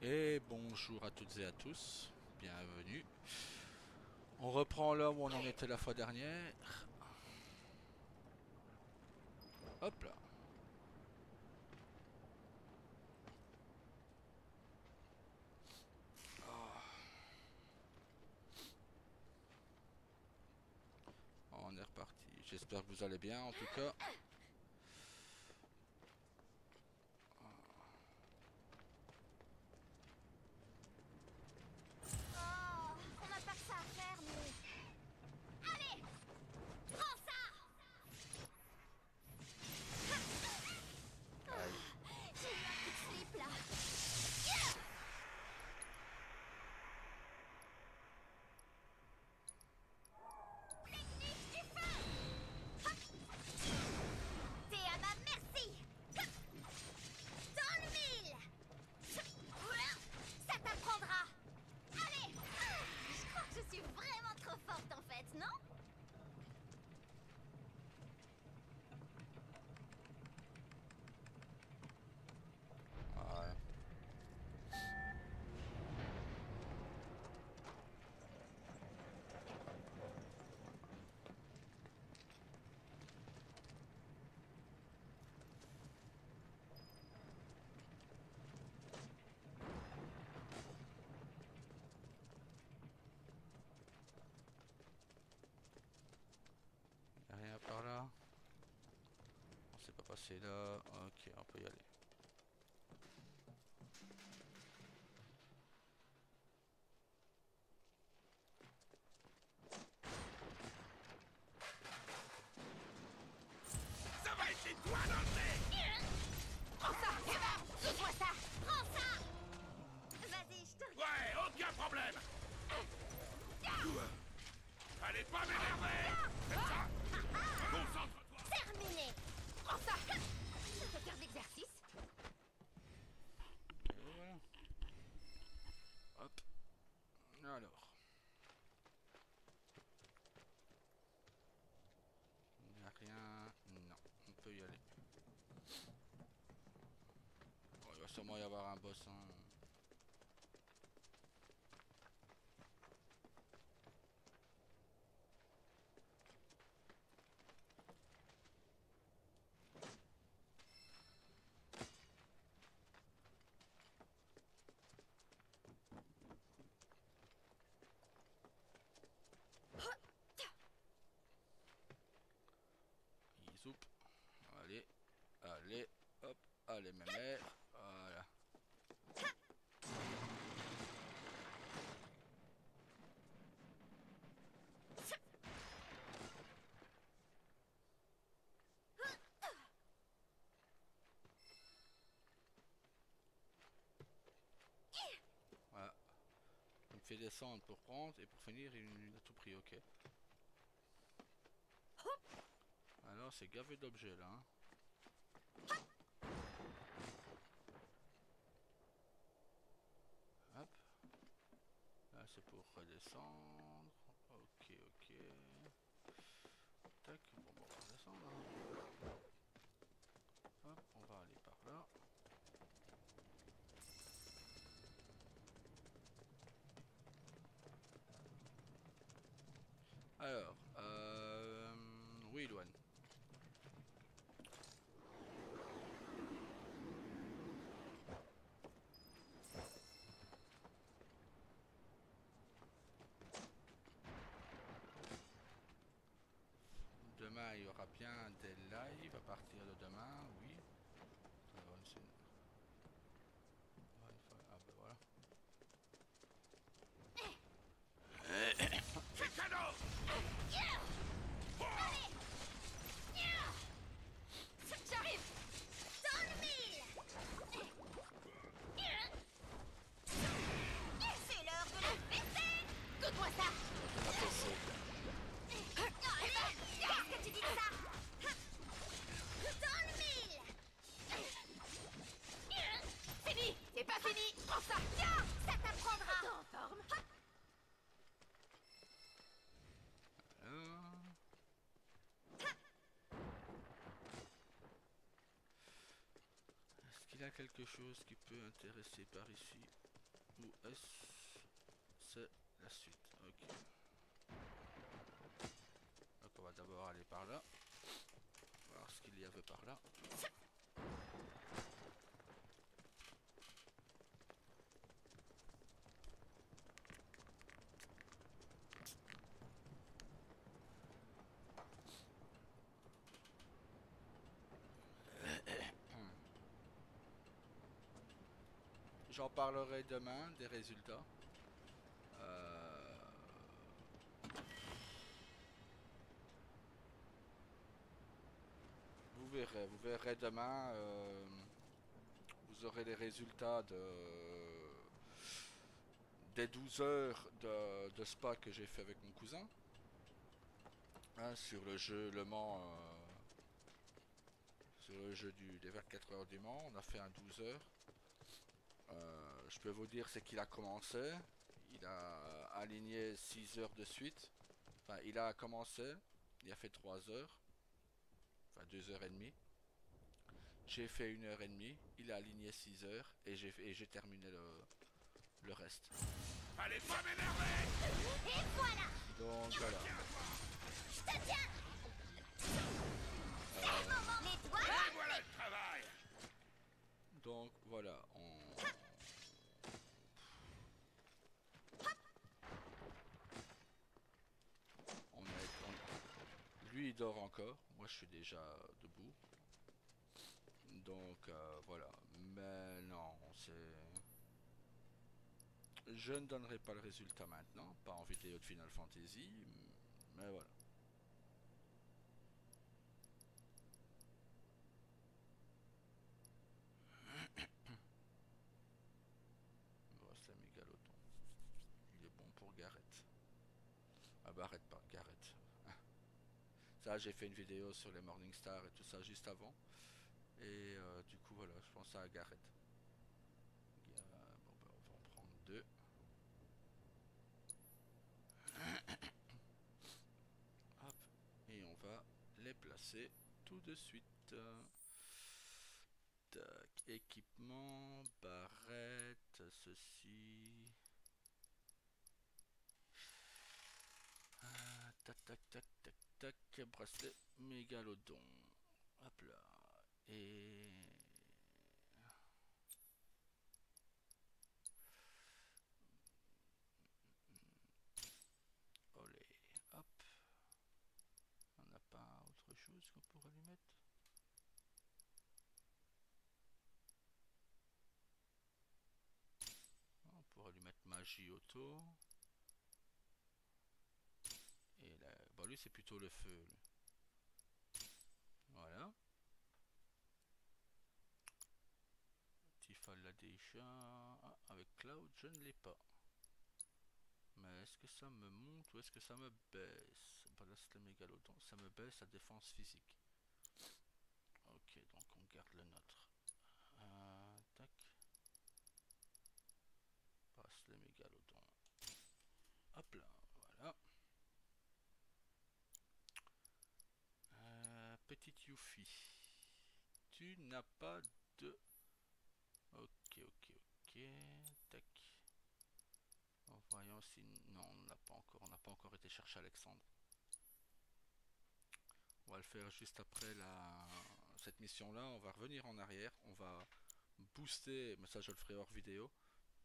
Et bonjour à toutes et à tous, bienvenue. On reprend là où on en était la fois dernière. Hop là. On est reparti. J'espère que vous allez bien en tout cas. Oh, on n'a pas que ça à faire, mais... Allez, prends ça! Aïe. J'ai eu un coup de slip, là. Technique du feu! T'es à ma merci! Dans le mille! Ça t'apprendra! Allez! Je crois que je suis vraiment trop forte, en fait, non? Ouais. Y'a rien par là. On s'est pas passé là. Ok, on peut y aller. Ça va être les doigts dans le nez! Prends ça! Donne-moi ça! Prends ça! Vas-y, je te regarde! Ouais, aucun problème! Allez pas m'énerver! C'est ça! Concentre-toi! Terminé! Prends ça! Ça peut faire de l'exercice? Et voilà. Hop. Alors. Il n'y a rien. Non. On peut y aller. Bon, il va sûrement y avoir un boss. Hein. Zoup. Allez. Allez. Hop. Allez, mémère. Voilà. Voilà. Il me fait descendre pour prendre et pour finir il a tout pris, ok. Alors c'est gavé d'objets là. Hein. Hop. Là c'est pour redescendre. Ok, ok. Tac, bon, on va redescendre. Hein. Hop, on va aller par là. Alors, oui, Loane. Demain, il y aura bien des lives à partir de demain, oui. Ah ben voilà. C'est cadeau! J'arrive! Dans le mille! C'est l'heure de la fêter! Donne-moi ça! C'est la PC. Allez! Qu'est-ce que tu dis de ça? Dans le mille! Fini! C'est pas fini! Prends ça! Tiens! Ça t'apprendra! T'es en forme? Alors... Est-ce qu'il a a quelque chose qui peut intéresser par ici? Ou est-ce c'est la suite? Ok. Donc on va d'abord aller par là. Voir ce qu'il y avait par là. J'en parlerai demain des résultats. Vous verrez demain. Vous aurez les résultats des 12 heures de spa que j'ai fait avec mon cousin. Hein, sur le jeu Le Mans. Sur le jeu des 24 heures du Mans. On a fait un 12 heures. Je peux vous dire c'est qu'il a commencé. Il a aligné 6 heures de suite. Enfin, il a commencé. Il a fait 3 heures. Enfin, 2 heures et demie. J'ai fait 1 heure et demie. Il a aligné 6 heures. Et j'ai terminé le reste. Allez pas m'énerver! Et voilà! Donc voilà. Je te tiens! C'est le moment! Les doigts! Et voilà le travail! Donc voilà. Lui il dort encore. Moi je suis déjà debout. Donc voilà. Mais non, c'est... Je ne donnerai pas le résultat maintenant. Pas en vidéo de Final Fantasy. Mais voilà. Voici la mégalodon. Il est bon pour Gareth. Ah bah arrête pas, Gareth. Ça j'ai fait une vidéo sur les Morningstar et tout ça juste avant. Et du coup voilà, je pense à Gareth. Bon bah on va en prendre 2. Hop. Et on va les placer tout de suite. Tac, équipement, barrette, ceci. Tac, tac, tac, tac, tac, bracelet mégalodon. Hop là. Et... Olé, hop. On n'a pas autre chose qu'on pourrait lui mettre? On pourrait lui mettre magie auto. Et là, bon lui c'est plutôt le feu. Lui. Voilà. Tifal l'a déjà. Ah, avec Cloud je ne l'ai pas. Mais est-ce que ça me monte ou est-ce que ça me baisse? Bah là c'est le mégalodon. Ça me baisse la défense physique. Ok, donc on garde le nôtre. Tac. Passe le mégalodon. Hop là, voilà. Petite Yuffie. Tu n'as pas de... Ok, ok, ok. Tac. En voyant si... Non, on n'a pas encore. On n'a pas encore été chercher Alexandre. On va le faire juste après cette mission-là. On va revenir en arrière. On va booster... Mais ça, je le ferai hors vidéo.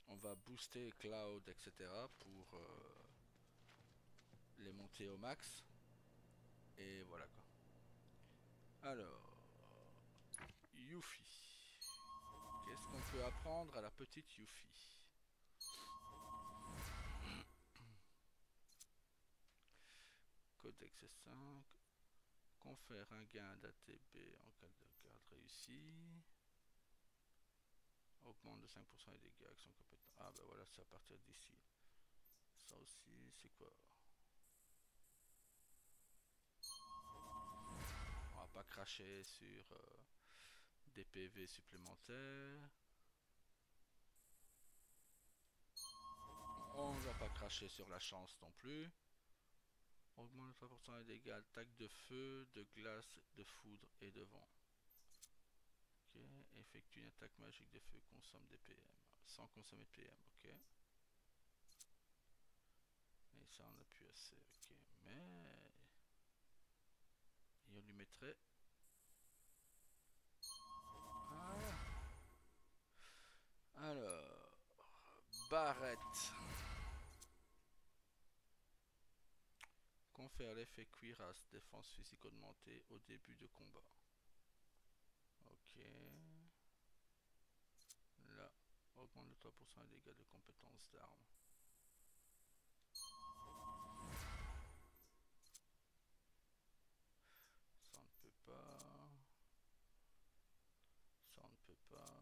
On va booster Cloud, etc. pour les monter au max. Et voilà quoi. Alors... Yuffie. Qu'est-ce qu'on peut apprendre à la petite Yuffie? Codex 5. Confère un gain d'ATB en cas de garde réussi. Augmente de 5% les dégâts avec son compétent. Ah bah voilà, c'est à partir d'ici. Ça aussi, c'est quoi? On va pas cracher sur des PV supplémentaires. On va pas cracher sur la chance non plus. Augmente de 3% les dégâts, attaque de feu, de glace, de foudre et de vent. Ok, Effectue une attaque magique de feu, consomme des PM. Sans consommer de PM, ok. Et ça on a plus assez, ok. Mais... Et on lui mettrait... Voilà. Alors... Barrette. Confère l'effet cuirasse, défense physique augmentée au début de combat. Ok. Là, augmente de 3% les dégâts de compétences d'armes. Ça on ne peut pas. Ça on ne peut pas.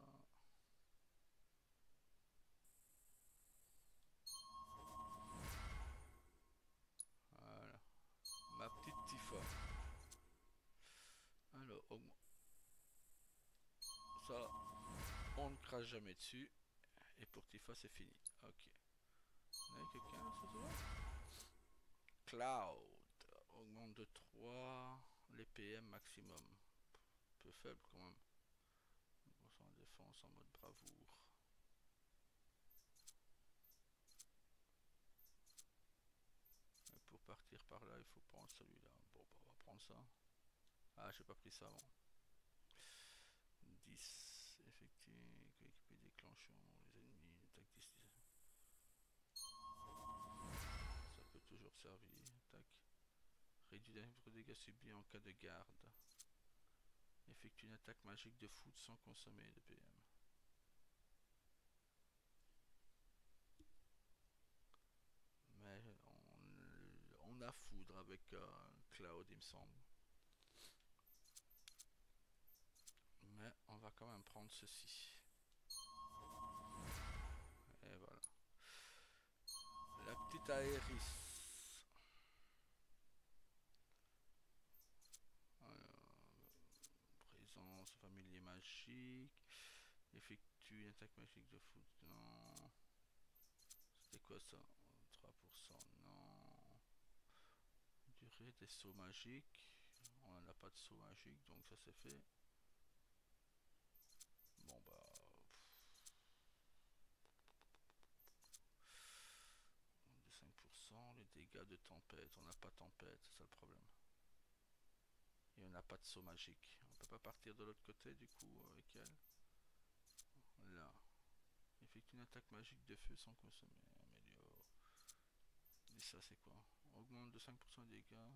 Voilà. Ma petite Tifa. Alors, ça, on ne crache jamais dessus. Et pour Tifa, c'est fini. Ok. Il y a quelqu'un, ça se voit? Cloud. Augmente de 3 les PM maximum. Peu faible quand même. En défense en mode bravoure. Et pour partir par là, il faut prendre celui-là. Bon, bah, on va prendre ça. Ah, j'ai pas pris ça avant. 10. Effectué, coéquipier déclenchant, les ennemis, attaque 10. Ça peut toujours servir. Tac. Réduit les dégâts subis en cas de garde. Effectue une attaque magique de foudre sans consommer de PM. Mais on a foudre avec Cloud, il me semble. Mais on va quand même prendre ceci. Et voilà. La petite Aéris. Présence, familier magique. Effectue une attaque magique de foot. Non. C'était quoi ça? 3%. Non. Durée des sauts magiques. On n'a pas de saut magique, donc ça c'est fait. Bon bah... De 5%, les dégâts de tempête. On n'a pas tempête, c'est ça le problème. Et on n'a pas de saut magique. On peut pas partir de l'autre côté du coup avec elle. Là. Effectue une attaque magique de feu sans consommer. Améliore. Et ça c'est quoi? Augmente de 5% des dégâts. Hein.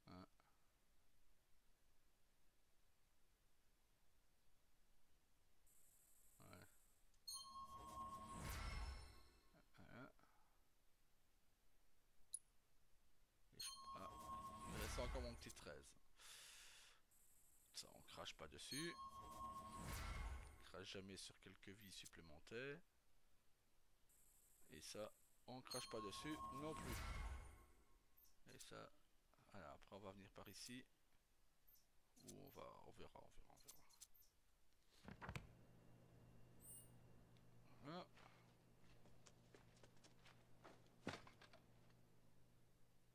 Ouais. Hein. Ah, il reste encore mon petit 13. Ça, on crache pas dessus. On crache jamais sur quelques vies supplémentaires. Et ça, on crache pas dessus non plus. Et ça, voilà, après on va venir par ici. Où on verra. Voilà.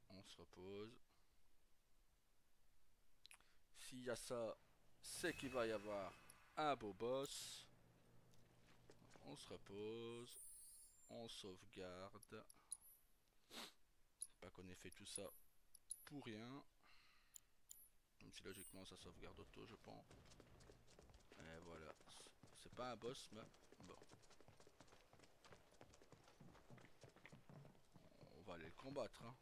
On se repose. S'il y a ça, c'est qu'il va y avoir un beau boss. On se repose. On sauvegarde. Pas qu'on ait fait tout ça pour rien. Même si logiquement ça sauvegarde auto, je pense. Et voilà. C'est pas un boss, mais bon. On va aller le combattre. Hein.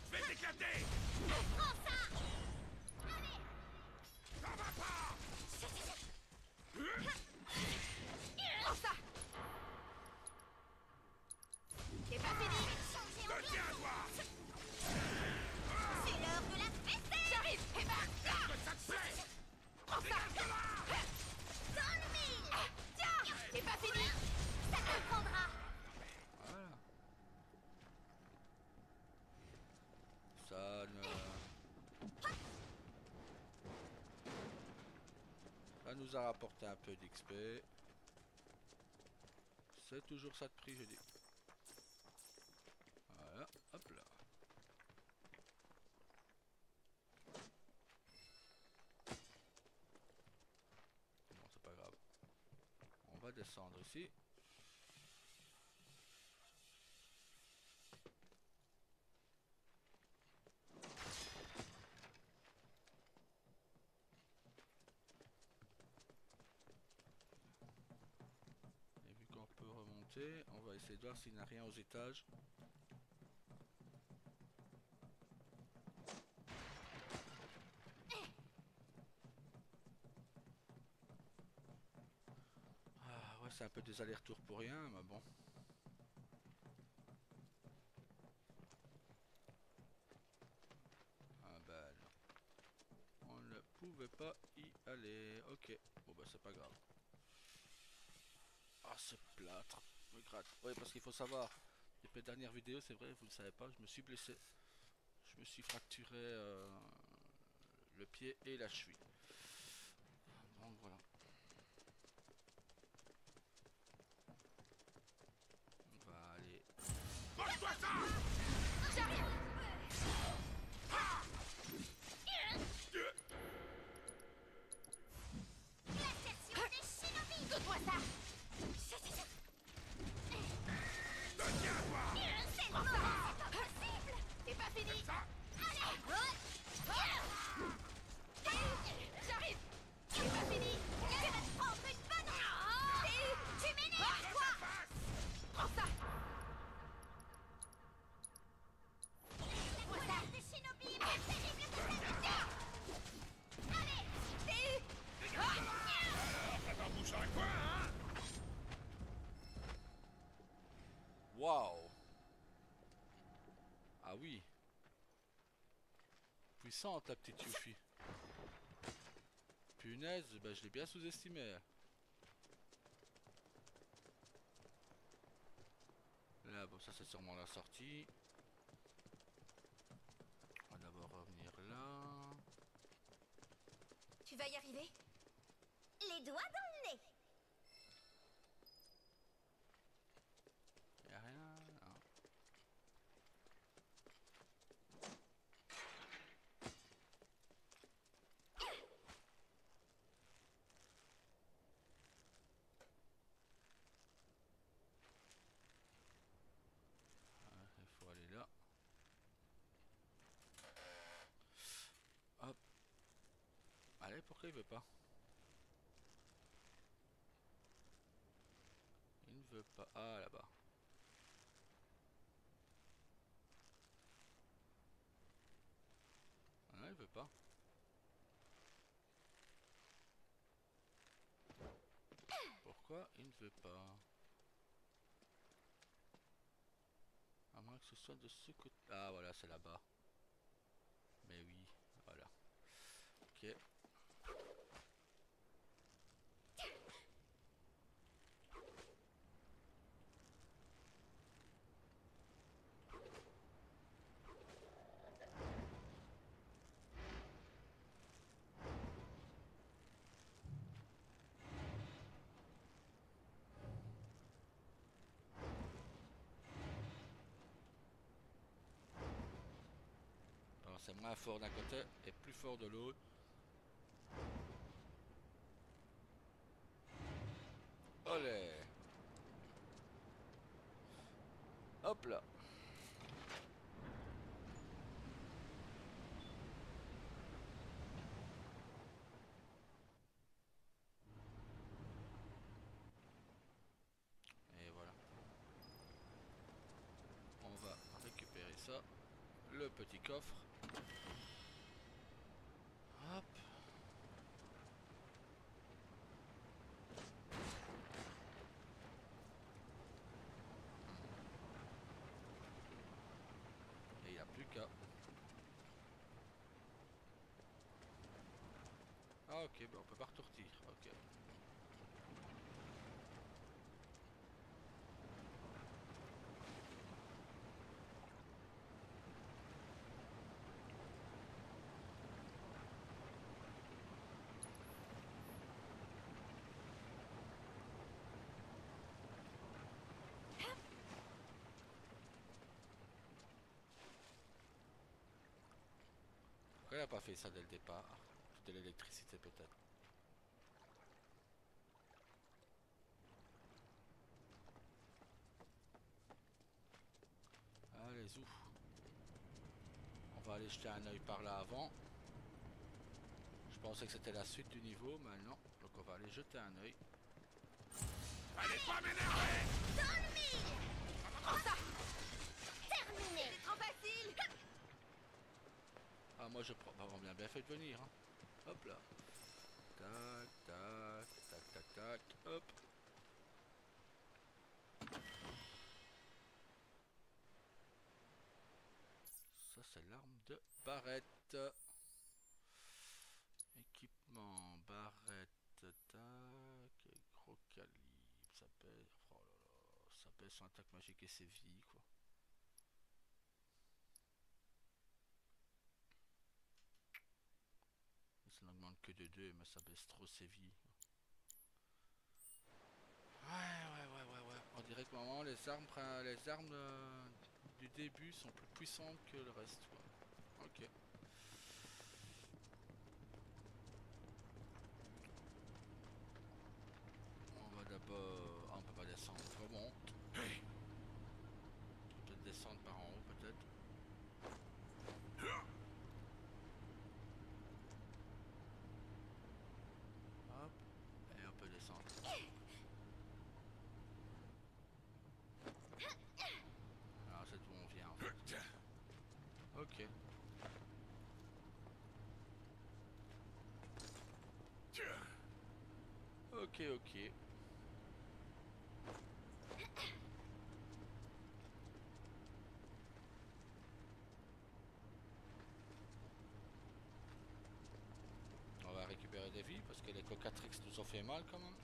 Je vais t'éclater! Prends ça! Allez! Ça va pas! Prends ça! C'est pas fini! Changer Je tiens à toi! C'est l'heure de la fessée! J'arrive! Et ben, Que ça te plaît! prends ça! Dans le mille! Tiens! C'est pas fini! Ça te prendra! Voilà. Ça nous a rapporté un peu d'XP. C'est toujours ça de prix, je dis. Voilà, hop là. Bon, c'est pas grave. On va descendre ici. Et vu qu'on peut remonter, on va essayer de voir s'il n'y a rien aux étages. Ah ouais, c'est un peu des allers-retours pour rien, mais bon. Ah bah non. On ne pouvait pas y aller. Ok, bon bah c'est pas grave. Ah ce plâtre me gratte. Oui, parce qu'il faut savoir, depuis la dernière vidéo, c'est vrai, vous ne le savez pas, je me suis blessé. Je me suis fracturé le pied et la cheville. Donc voilà. On va aller. Mange-toi ça. J'arrive. L'ascension des shinobi. Donne-moi ça. Tiens, toi. C'est mort. C'est pas possible. C'est pas fini. Ça. J'arrive. C'est pas fini. Tu vas te prendre une bonne. Tu m'énerves, quoi. Prends ça. La colère des shinobi est plus terrible que celle du tien. Allez. Ça t'en bouche un coin, hein. Waouh! Ah oui! Puissante la petite Yuffie. Punaise, bah je l'ai bien sous-estimé. Là, bon, ça c'est sûrement la sortie. On va d'abord revenir là. Tu vas y arriver? Les doigts dans le nez. Y'a rien? Non. Il faut aller là. Hop. Allez, pourquoi il veut pas? Il ne veut pas. Ah, là-bas. Ah, il veut pas. Pourquoi il ne veut pas? À moins que ce soit de ce côté. Ah, voilà, c'est là-bas. Mais oui, voilà. Ok. Alors, c'est moins fort d'un côté et plus fort de l'autre. Olé! Hop là! Et voilà. On va récupérer ça. Le petit coffre. Hop. Et il n'y a plus qu'à. Ah ok, ben on peut pas retourner. Ok. il a pas fait ça dès le départ. C'était l'électricité peut-être. Allez, zou. On va aller jeter un œil par là avant. Je pensais que c'était la suite du niveau, mais non. Donc on va aller jeter un œil. Allez pas m'énerver! Donne mille. Ça. Terminé. C'est trop facile. Ah, moi je prends. Bah, on a bien fait de venir. Hein. Hop là. Tac, tac, tac, tac, tac. Hop. Ça, c'est l'arme de Barrette. Équipement, Barrette, tac. Gros calibre. Ça pèse. Oh là là. Ça pèse son attaque magique et ses vies, quoi. Ça n'augmente que de 2, mais ça baisse trop ses vies. Ouais. On dirait que vraiment les armes du début sont plus puissantes que le reste, quoi. Ok. On va d'abord. Ah, on peut pas descendre. On remonte. On peut peut-être descendre par en haut, peut-être. Hop. Et on peut descendre. Alors c'est d'où on vient en fait. Ok. Ok. On va récupérer des vies parce que les cocatrix nous ont fait mal quand même.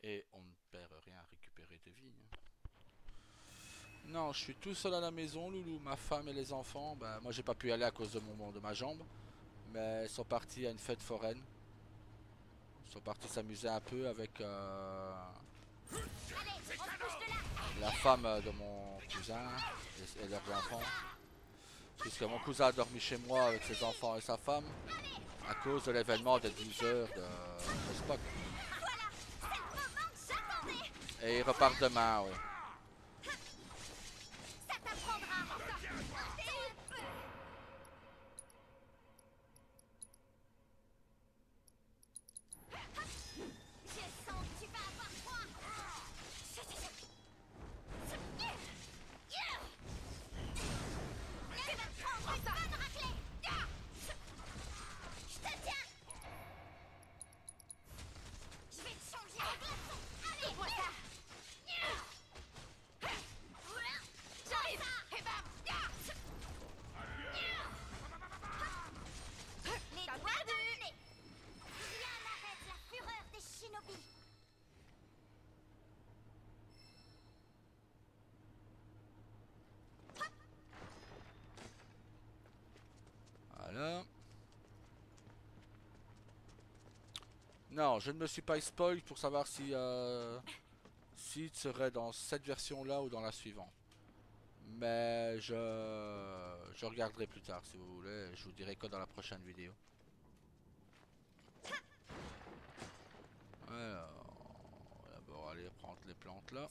Et on ne perd rien à récupérer des vies. Hein. Non, je suis tout seul à la maison, Loulou. Ma femme et les enfants, bah, moi j'ai pas pu y aller à cause de ma jambe. Mais ils sont partis à une fête foraine. Ils sont partis s'amuser un peu avec Allez, on se bouge de là. la femme de mon cousin et leurs enfants. Puisque mon cousin a dormi chez moi avec ses enfants et sa femme. À cause de l'événement des 12 heures de Spock. Voilà, c'est le moment que j'attendais. Et ils repartent demain, oui. Ça t'apprendra. Je sens que tu vas avoir froid. Tu vas te prendre une bonne raclée. Je te tiens. Je vais te changer de glaçon. Allez, moi ça. J'arrive. Et bam. Les doigts terminés. Rien n'arrête la fureur des shinobi. Voilà. Non, je ne me suis pas spoil pour savoir si Sid serait dans cette version-là ou dans la suivante. Mais je regarderai plus tard si vous voulez. Je vous dirai quoi dans la prochaine vidéo. Alors, on va d'abord aller prendre les plantes là.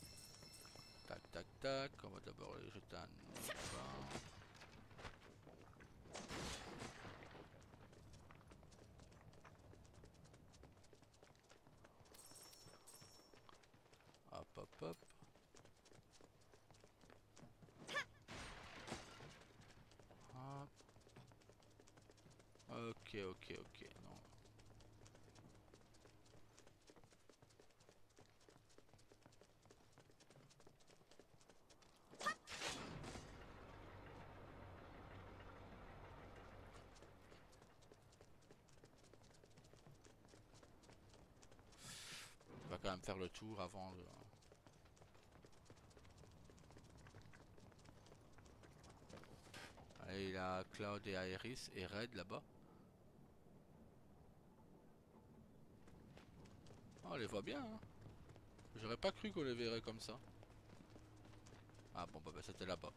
Tac, tac, tac. On va d'abord aller jeter un pain. Hop. Hop. Ok. Non. On va quand même faire le tour avant de... Allez, il y a Cloud et Aeris et Red là-bas. Oh, on les voit bien, hein. J'aurais pas cru qu'on les verrait comme ça. Ah bon, bah c'était là-bas.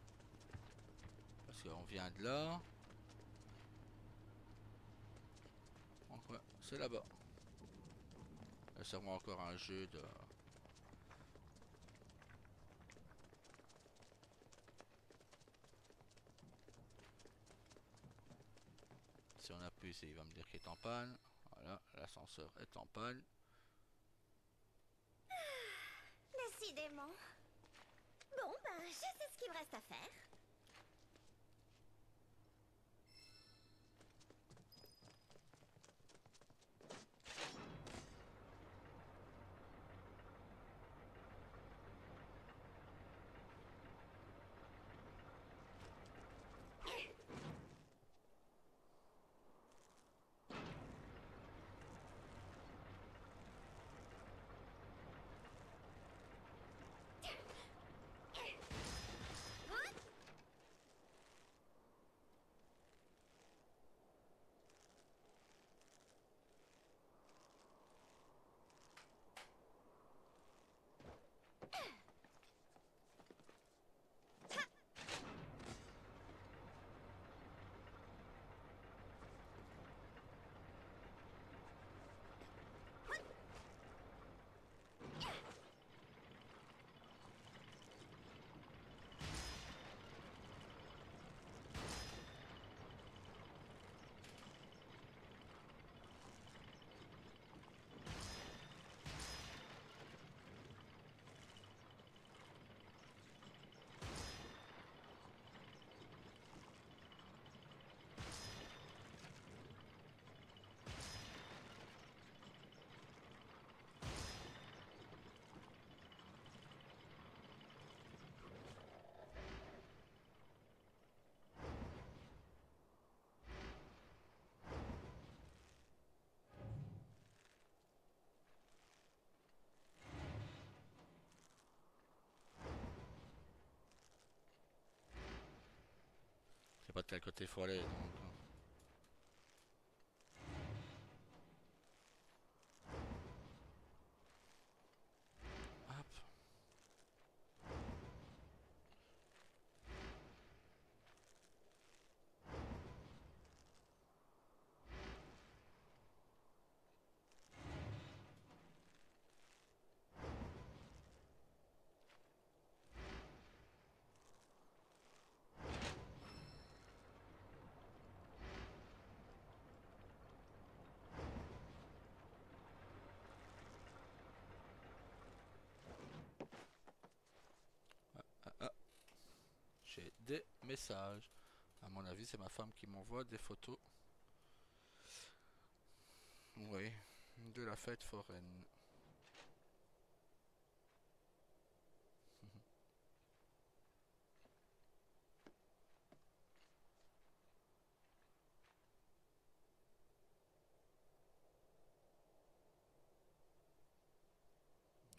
qu'on vient de là. Donc ouais, c'est là-bas. Il y a sûrement encore un jeu de... Si on appuie, il va me dire qu'il est en panne. Voilà, l'ascenseur est en panne. Décidément. Bon, ben, je sais ce qu'il me reste à faire. Je sais pas de quel côté il faut aller, donc... Hop. Ah, ah. J'ai des messages. À mon avis, c'est ma femme qui m'envoie des photos. Oui, de la fête foraine.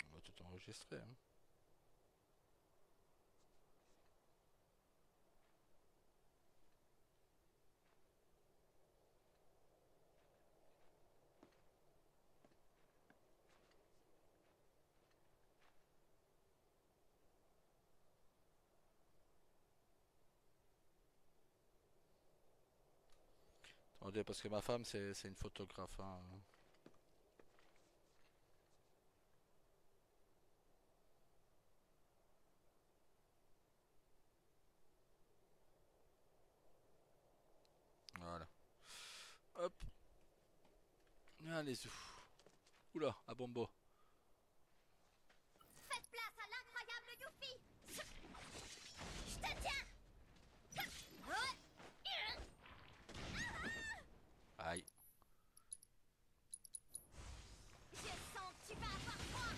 On va tout enregistrer, hein. Attendez, parce que ma femme, c'est une photographe, hein. Voilà. Hop. Allez-y. Oula, à Bombo. Faites place à l'incroyable Yuffie. Je te tiens. Aïe. Je sens que tu vas avoir froid.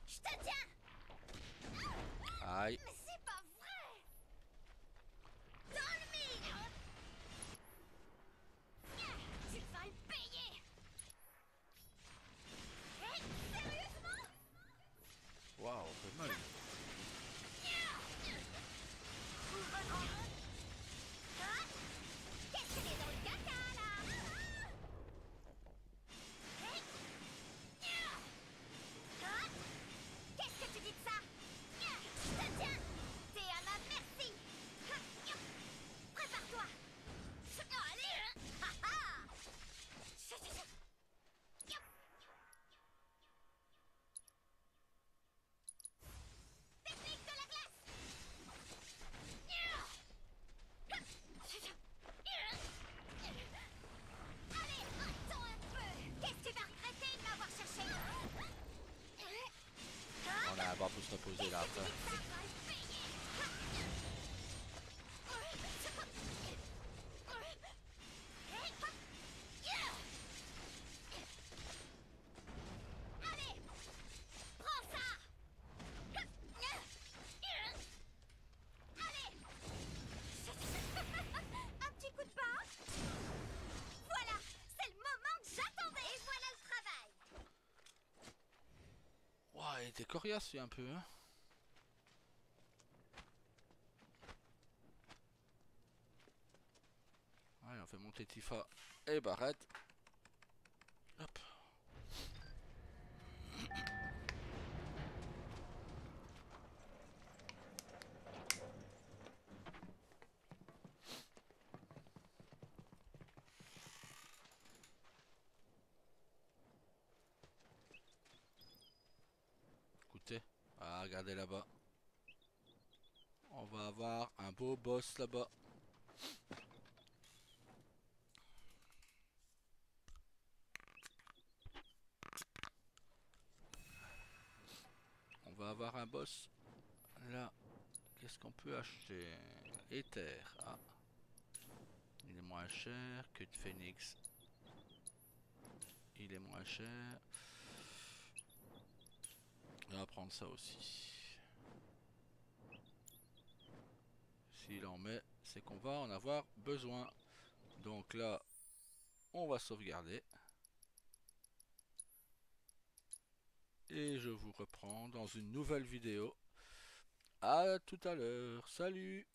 Je te tiens. Aïe. Mais c'est pas vrai. Dans le mille. Tu vas le payer. Hey, sérieusement? Waouh, c'est mal. Qu'est-ce qu'elle est dans le caca là? Hey. Qu'est-ce que tu dis de ça? Je te tiens. crevez là après. Allez, prends ça. Allez. Un petit coup de barre. Voilà, c'est le moment que j'attendais. Et voilà le travail. Ouah, il était coriace lui un peu, hein. Allez, on fait monter Tifa et Barrett. Hop. Écoutez, ah, regardez là-bas. On va avoir un beau boss là-bas. On va avoir un boss là. Qu'est-ce qu'on peut acheter? Ether. Ah, il est moins cher que de Phoenix. Il est moins cher. On va prendre ça aussi. S'il en met, c'est qu'on va en avoir besoin. Donc là, on va sauvegarder. Et je vous reprends dans une nouvelle vidéo. À tout à l'heure. Salut!